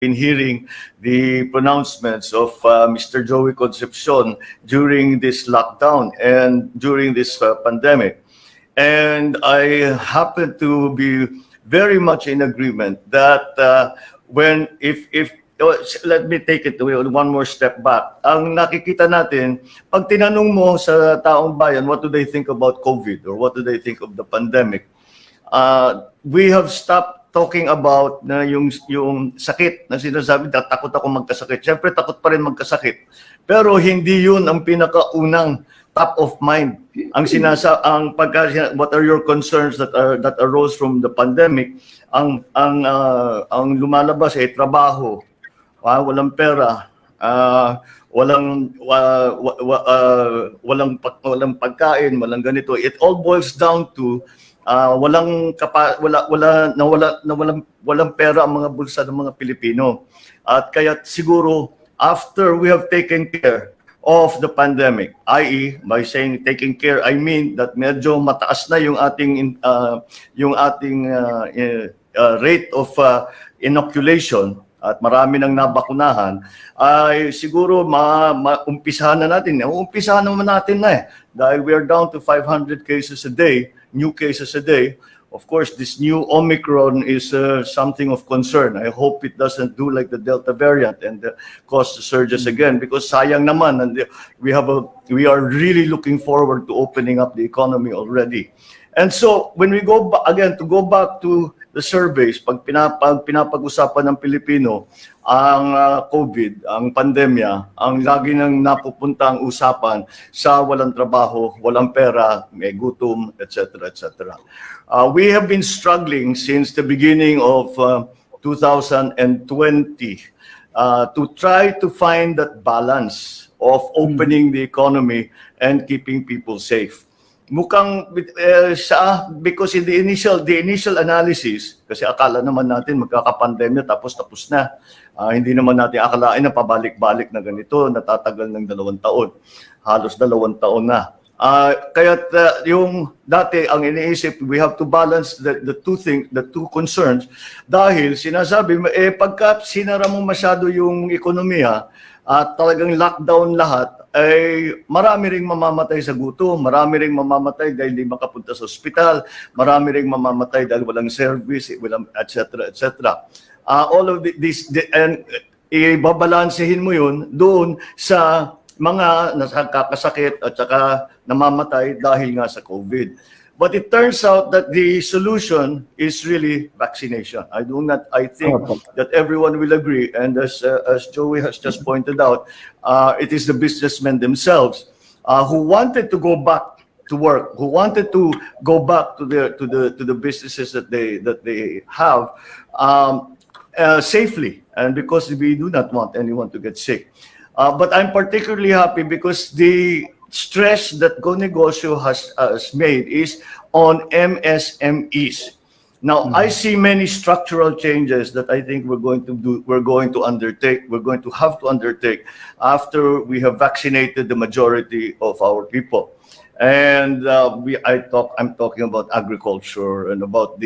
been hearing the pronouncements of Mr. Joey Concepcion during this lockdown and during this pandemic. And I happen to be very much in agreement that if let me take it one more step back. Ang nakikita natin, pag tinanong mo sa taong bayan, what do they think about COVID or what do they think of the pandemic? We have stopped talking about na yung sakit na sinasabi, takot ako magkasakit. Siyempre, takot pa rin magkasakit. Pero hindi yun ang pinakaunang top of mind. What are your concerns that arose from the pandemic? Ang lumalabas ay trabaho, walang pera, walang pagkain, walang ganito. It all boils down to walang pera ang mga bulsa ng mga Pilipino. At kaya siguro after we have taken care of the pandemic, i.e. by saying taking care, I mean that medyo mataas na yung ating rate of inoculation at marami nang nabakunahan, ay siguro maumpisahan na natin. Umpisahan naman natin na dahil we are down to 500 cases a day, new cases a day. Of course, this new Omicron is something of concern. I hope it doesn't do like the Delta variant and cause the surges again, because sayang naman, and we are really looking forward to opening up the economy already. And so when we go back to the surveys, pag pinapag-usapan ng Pilipino ang COVID, ang pandemya, ang lagi nang napupunta ang usapan sa walang trabaho, walang pera, may gutom, etc., etc. We have been struggling since the beginning of 2020 to try to find that balance of opening the economy and keeping people safe. Mukhang because in the initial analysis, kasi akala naman natin magkakapandemya tapos na. Hindi naman natin akalain na pabalik-balik na ganito, natatagal ng 2 taon. Halos 2 taon na. Kaya yung dati ang iniisip, we have to balance the two concerns, dahil sinasabi pagka sinara mo masyado yung ekonomiya at talagang lockdown lahat, ay marami ring mamamatay sa gutom, marami ring mamamatay dahil hindi makapunta sa ospital, marami ring mamamatay dahil walang service, walang etc. All of this, and ibabalansehin mo yun doon sa mga nakakasakit at saka namamatay dahil nga sa COVID. But it turns out that the solution is really vaccination. I think that everyone will agree, and as Joey has just pointed out, it is the businessmen themselves who wanted to go back to work, who wanted to go back to the businesses that they have safely, and because we do not want anyone to get sick. But I'm particularly happy because the stress that Go Negosyo has made is on MSMEs. Now, I see many structural changes that I think we're going to have to undertake after we have vaccinated the majority of our people. And I'm talking about agriculture and about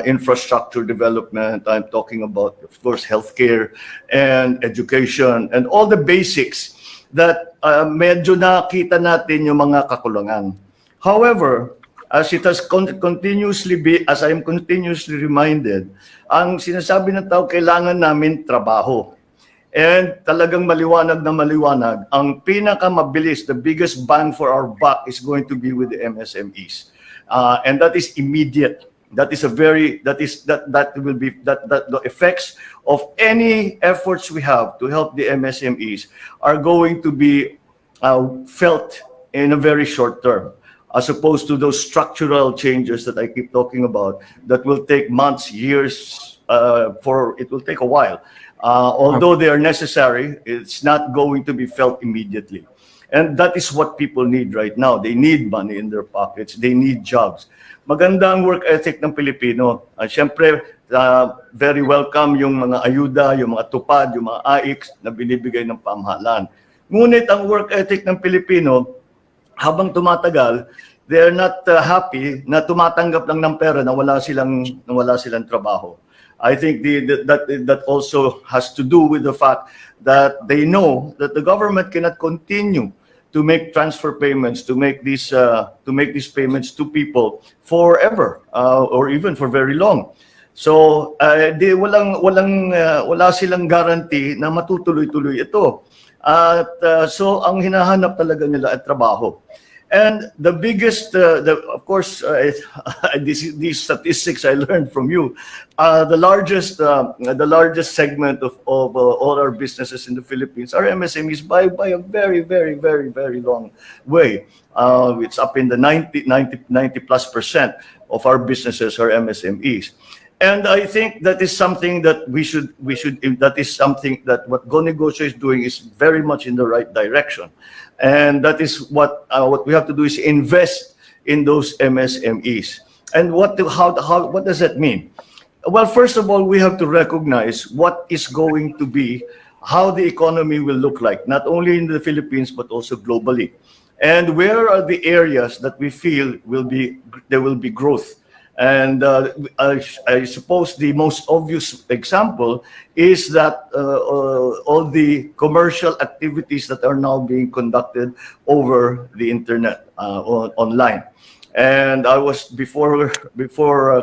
infrastructure development. I'm talking about, of course, healthcare and education and all the basics that medyo nakita natin yung mga kakulangan. However, as I am continuously reminded, ang sinasabi ng tao, kailangan namin trabaho. And talagang maliwanag na maliwanag, ang pinakamabilis, the biggest bang for our buck is going to be with the MSMEs. And that is immediate. The effects of any efforts we have to help the MSMEs are going to be felt in a very short term, as opposed to those structural changes that I keep talking about that will take months, years, it will take a while. Although they are necessary, it's not going to be felt immediately. And that is what people need right now. They need money in their pockets. They need jobs. Maganda ang work ethic ng Pilipino. Siyempre, very welcome yung mga ayuda, yung mga tupad, yung mga AICs na binibigay ng pamahalaan. Ngunit ang work ethic ng Pilipino, habang tumatagal, they are not happy na tumatanggap lang ng pera na wala silang trabaho. I think that also has to do with the fact that they know that the government cannot continue to make transfer payments, to make these payments to people forever, or even for very long. So wala silang guarantee na matutuloy-tuloy ito. At so ang hinahanap talaga nila ay trabaho. And the biggest, of course, these statistics I learned from you. The largest segment of all our businesses in the Philippines are MSMEs by a very, very, very, very long way. It's up in the 90+% of our businesses are MSMEs. And I think that is something that that is something that what Go Negosyo is doing is very much in the right direction. And that is what we have to do is invest in those MSMEs. And what does that mean? Well, first of all, we have to recognize what is going to be, how the economy will look like, not only in the Philippines, but also globally. And where are the areas that we feel there will be growth? And I suppose the most obvious example is that all the commercial activities that are now being conducted over the internet, online. And I was before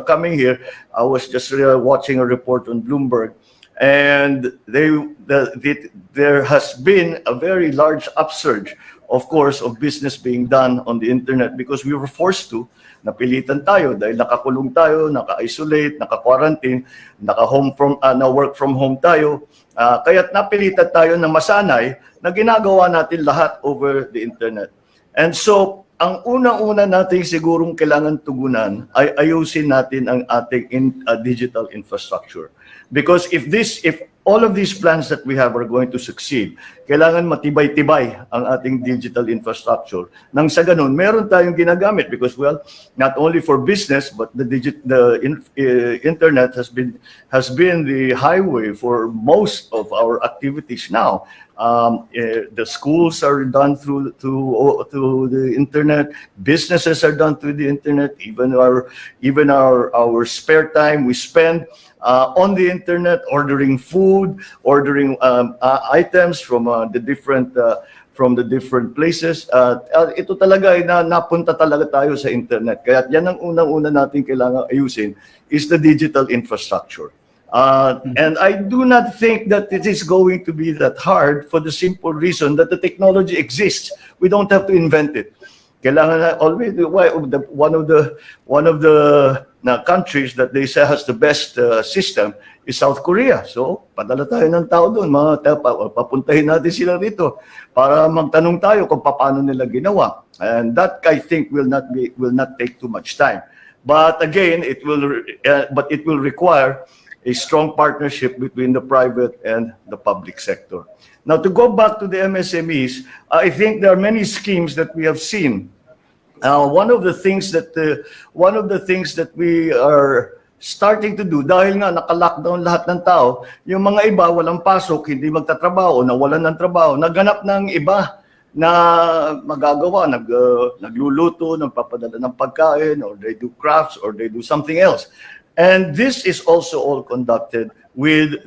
coming here, I was just watching a report on Bloomberg, and there has been a very large upsurge, of course, of business being done on the internet because we were forced to. Napilitan tayo dahil nakakulong tayo, naka-isolate, naka-quarantine, na-work from home tayo. Kaya't napilitan tayo na masanay na ginagawa natin lahat over the internet. And so, ang unang-una natin sigurong kailangan tugunan ay ayusin natin ang ating digital infrastructure. Because if all of these plans that we have are going to succeed, kailangan matibay-tibay ang ating digital infrastructure. Nang sa ganun, meron tayong ginagamit because, well, not only for business, but the internet has been the highway for most of our activities now. The schools are done through the internet. Businesses are done through the internet. Even our spare time we spend on the internet, ordering food, ordering items from the different places. Ito talaga ay napunta talaga tayo sa internet. Kaya yan ang unang-una natin kailangan ayusin is the digital infrastructure. And I do not think that it is going to be that hard for the simple reason that the technology exists. We don't have to invent it. Kailangan always one of the countries that they say has the best system is South Korea. So, padala tayo ng tao doon, papuntahin natin sila rito para magtanong tayo kung paano nila ginawa. And that I think will not take too much time. But again, it will require a strong partnership between the private and the public sector. Now, to go back to the MSMEs, I think there are many schemes that we have seen. One of the things that we are starting to do, dahil nga naka-lockdown lahat ng tao, yung mga iba walang pasok, hindi magtatrabaho, nawalan ng trabaho, naghanap ng iba na magagawa, nagluluto, nagpapadala ng pagkain, or they do crafts, or they do something else. And this is also all conducted with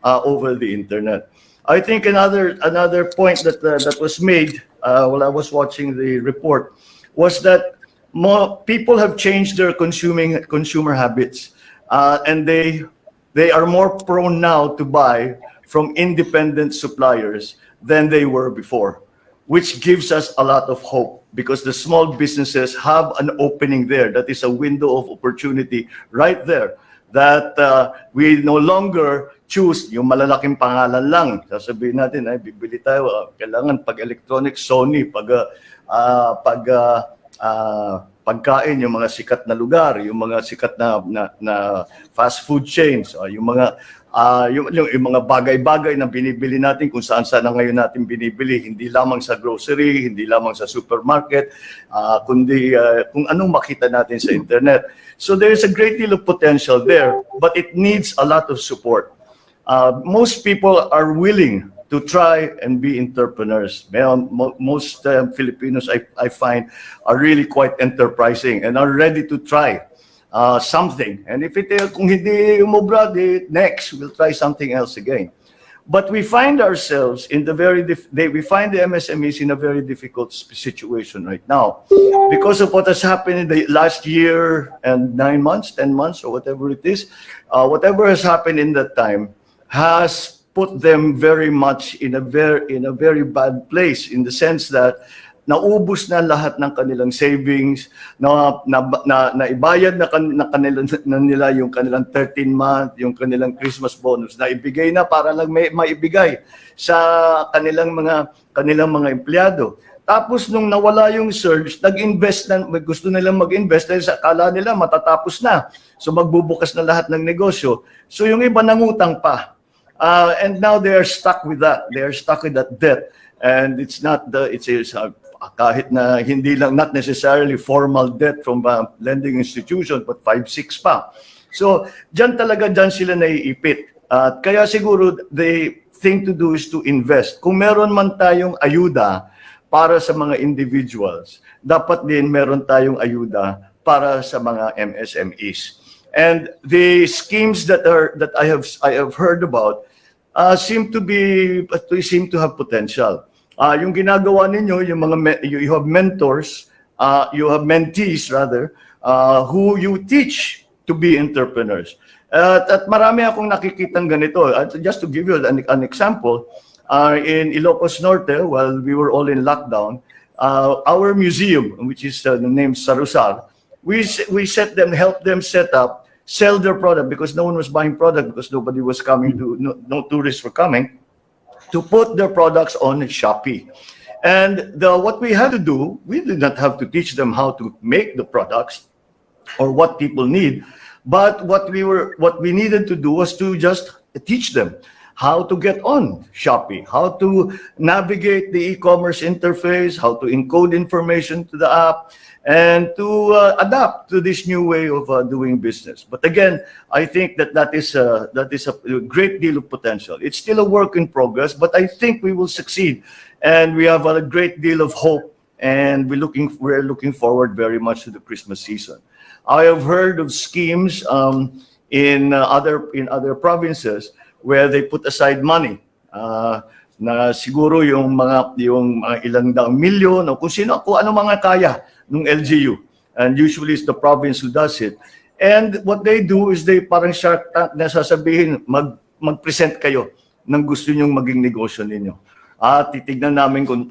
over the internet. I think another point that was made while I was watching the report was that more people have changed their consumer habits, and they are more prone now to buy from independent suppliers than they were before, which gives us a lot of hope because the small businesses have an opening there. That is a window of opportunity right there that we no longer choose yung malalaking pangalan lang. Sasabihin natin, ay bibili tayo, kailangan pag electronic Sony, pagkain, yung mga sikat na lugar, yung mga sikat na fast food chains, yung mga bagay-bagay na binibili natin kung saan-saan na ngayon natin binibili, hindi lamang sa grocery, hindi lamang sa supermarket, kundi kung anong makita natin sa internet. So there's a great deal of potential there, but it needs a lot of support. Most people are willing to try and be entrepreneurs. Most Filipinos, I find, are really quite enterprising and are ready to try. something. And if kung hindi umubra, next, we'll try something else again. But we find ourselves in we find the MSMEs in a very difficult situation right now because of what has happened in the last year and 9 months, 10 months, or whatever it is. Whatever has happened in that time has put them very much in a very bad place, in the sense that naubos na lahat ng kanilang savings, naibayad na nila yung kanilang 13-month, yung kanilang Christmas bonus, na ibigay na para lang maibigay sa kanilang mga empleyado. Tapos nung nawala yung surge, nag-invest na, gusto nilang mag-invest dahil sa akala nila matatapos na. So magbubukas na lahat ng negosyo. So yung iba nangutang pa. And now they are stuck with that. They are stuck with that debt. And it's kahit na hindi lang, not necessarily formal debt from a lending institution, but 5-6 pa. So, dyan sila naiipit. Kaya siguro, the thing to do is to invest. Kung meron man tayong ayuda para sa mga individuals, dapat din meron tayong ayuda para sa mga MSMEs. And the schemes that I have heard about seem to have potential. Yung ginagawa ninyo, you have mentors, you have mentees rather, who you teach to be entrepreneurs. At marami akong nakikitang ganito. Just to give you an example, in Ilocos Norte, while we were all in lockdown, our museum, which is named Sarusar, we helped them set up, sell their product because no one was buying product because nobody was coming no tourists were coming, to put their products on Shopee. And what we had to do, we did not have to teach them how to make the products or what people need, but what we needed to do was to just teach them how to get on Shopee, how to navigate the e-commerce interface, how to encode information to the app, and to adapt to this new way of doing business. But again, I think that is a great deal of potential. It's still a work in progress, but I think we will succeed, and we have a great deal of hope, and we're looking forward very much to the Christmas season. I have heard of schemes in other provinces where they put aside money. Na siguro yung mga ilang daang milyon o kung ano mga kaya ng LGU, and usually it's the province who does it. And what they do is they parang Shark Tank na sasabihin, mag-present kayo ng gusto nyong maging negosyo ninyo. Titignan namin kung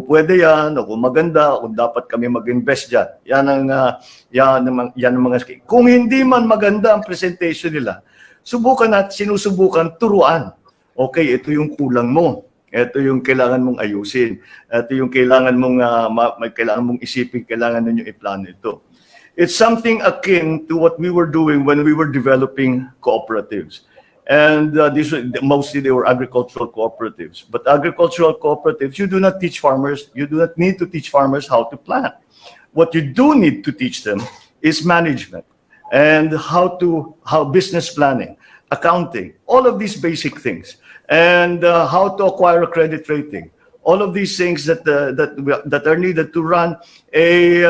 pwede yan, o kung maganda, o kung dapat kami mag-invest dyan. Yan ang mga scheme. Kung hindi man maganda ang presentation nila, sinusubukan turuan. Okay, ito yung kulang mo. Ito yung kailangan mong ayusin. Ito yung kailangan mong isipin, kailangan ninyo i-plan ito. It's something akin to what we were doing when we were developing cooperatives. And mostly they were agricultural cooperatives. But agricultural cooperatives, you do not teach farmers, you do not need to teach farmers how to plant. What you do need to teach them is management and how business planning, accounting, all of these basic things. And how to acquire a credit rating, all of these things that are needed to run a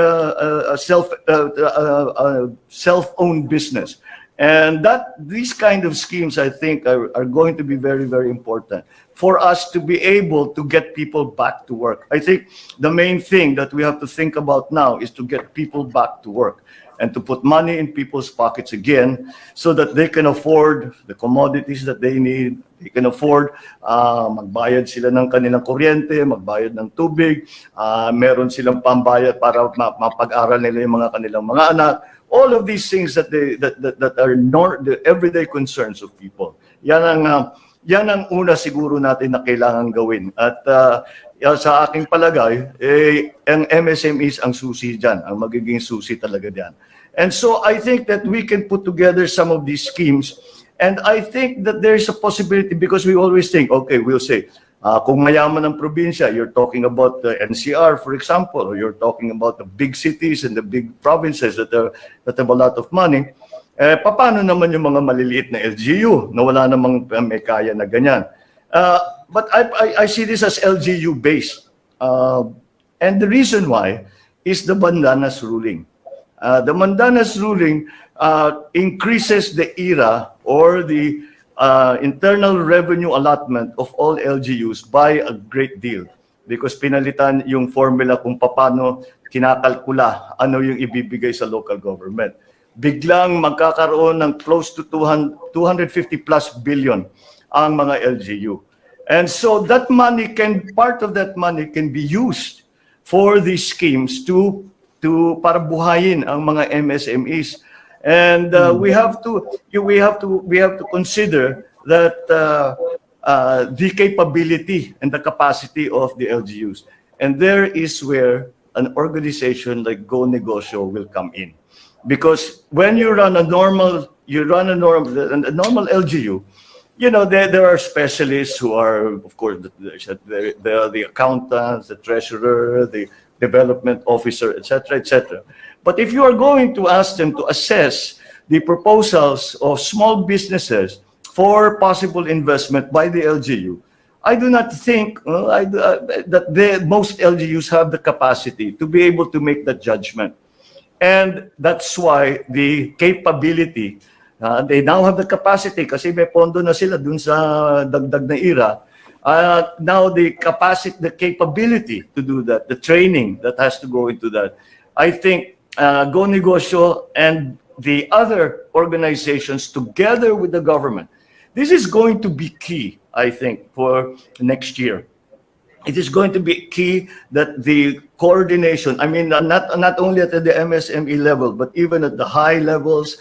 self-owned business, and these kind of schemes I think are going to be very, very important for us to be able to get people back to work. I think the main thing that we have to think about now is to get people back to work and to put money in people's pockets again so that they can afford the commodities that they need. They can afford magbayad sila ng kanilang kuryente, magbayad ng tubig, meron silang pambayad para mapag-aral nila yung kanilang mga anak. All of these things that are the everyday concerns of people. Yan ang una siguro natin na kailangan gawin. At sa aking palagay, ang MSMEs ang susi dyan, ang magiging susi talaga dyan. And so I think that we can put together some of these schemes. And I think that there is a possibility because we always think, okay, we'll say, kung mayaman ang probinsya, you're talking about the NCR, for example, or you're talking about the big cities and the big provinces that have a lot of money. Paano naman yung mga maliliit na LGU na wala namang may kaya na ganyan? But I see this as LGU-based. And the reason why is the Bandanas ruling. The Mandanas ruling increases the IRA or the internal revenue allotment of all LGUs by a great deal because pinalitan yung formula kung paano kinakalkula ano yung ibibigay sa local government. Biglang magkakaroon ng close to 250 plus billion ang mga LGU. And so that money part of that money can be used for these schemes para buhayin ang mga MSMEs. And we have to consider that the capability and the capacity of the LGUs. And there is where an organization like Go Negosyo will come in. Because when you run a normal LGU, you know, there are specialists who are, of course, the accountants, the treasurer, the development officer, etc., etc. But if you are going to ask them to assess the proposals of small businesses for possible investment by the LGU, I do not think that most LGUs have the capacity to be able to make that judgment. And that's why the capability, they now have the capacity kasi may pondo na sila dun sa dagdag na IRA. Now the capacity, the capability to do that, the training that has to go into that. I think Go Negosyo and the other organizations together with the government, this is going to be key, I think, for next year. It is going to be key that the coordination, I mean, not only at the MSME level, but even at the high levels,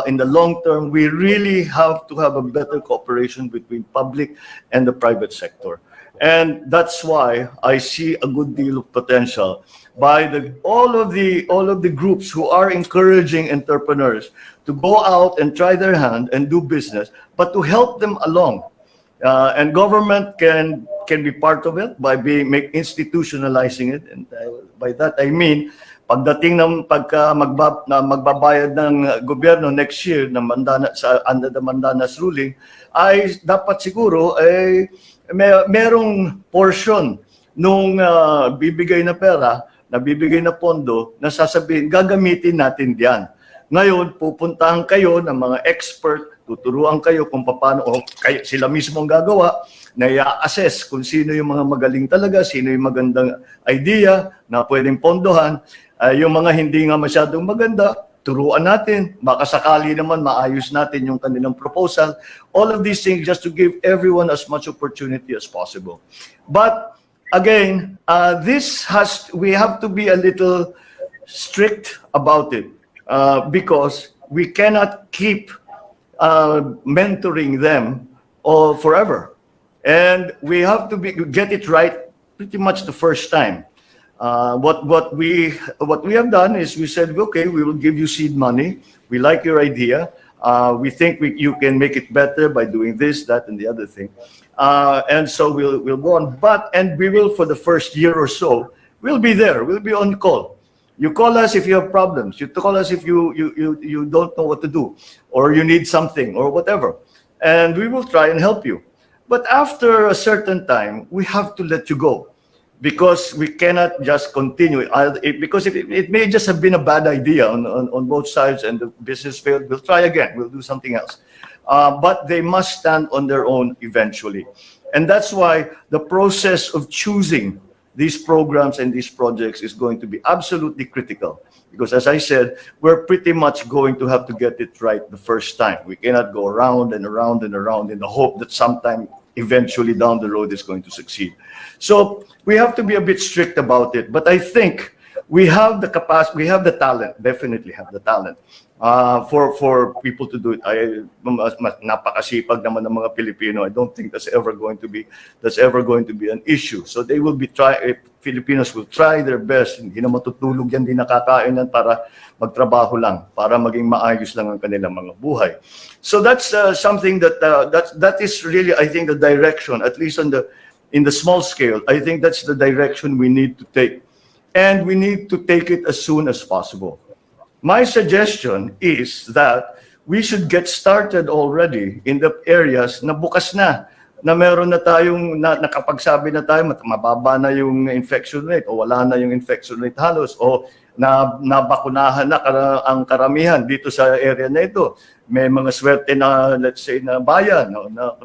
in the long term, we really have to have a better cooperation between public and the private sector. And that's why I see a good deal of potential by all of the groups who are encouraging entrepreneurs to go out and try their hand and do business, but to help them along. And government can be part of it by institutionalizing it. And by that I mean, pagdating ng magbabayad ng gobyerno next year under the Mandanas ruling, ay dapat siguro merong portion nung bibigay na pera, nabibigay na pondo, na sasabihin, gagamitin natin diyan. Ngayon, pupuntahan kayo ng mga expert, tuturuan kayo kung paano, sila mismo ang gagawa, na i-assess kung sino yung mga magaling talaga, sino yung magandang idea na pwedeng pondohan, yung mga hindi nga masyadong maganda, turuan natin, baka sakali naman maayos natin yung kanilang proposal. All of these things just to give everyone as much opportunity as possible. But again, we have to be a little strict about it because we cannot keep mentoring them forever. And we have to get it right pretty much the first time. What we have done is we said, okay, we will give you seed money. We like your idea. We think you can make it better by doing this, that, and the other thing. And so we'll go on. And we will, for the first year or so, we'll be there. We'll be on call. You call us if you have problems. You call us if you don't know what to do, or you need something, or whatever. And we will try and help you. But after a certain time, we have to let you go. Because we cannot just continue. Because it may just have been a bad idea on both sides and the business failed, we'll try again, we'll do something else. But they must stand on their own eventually. And that's why the process of choosing these programs and these projects is going to be absolutely critical. Because as I said, we're pretty much going to have to get it right the first time. We cannot go around and around and around in the hope that sometime eventually down the road is going to succeed. So we have to be a bit strict about it. But I think we have the capacity, we have the talent, definitely have the talent for people to do it. Napakasipag naman ng mga Pilipino. I don't think that's ever going to be an issue. So they will be Filipinos will try their best. Hindi na matutulog yan, hindi nakakain yan para magtrabaho lang, para maging maayos lang ang kanilang mga buhay. So that's something that is really, I think, the direction, at least in the small scale. I think that's the direction we need to take. And we need to take it as soon as possible. My suggestion is that we should get started already in the areas na bukas na na meron na tayong nakapagsabi na tayo mababa na yung infection rate o wala na yung infection rate halos o nabakunahan na ang karamihan dito sa area na ito. May mga swerte na let's say na bayan no, na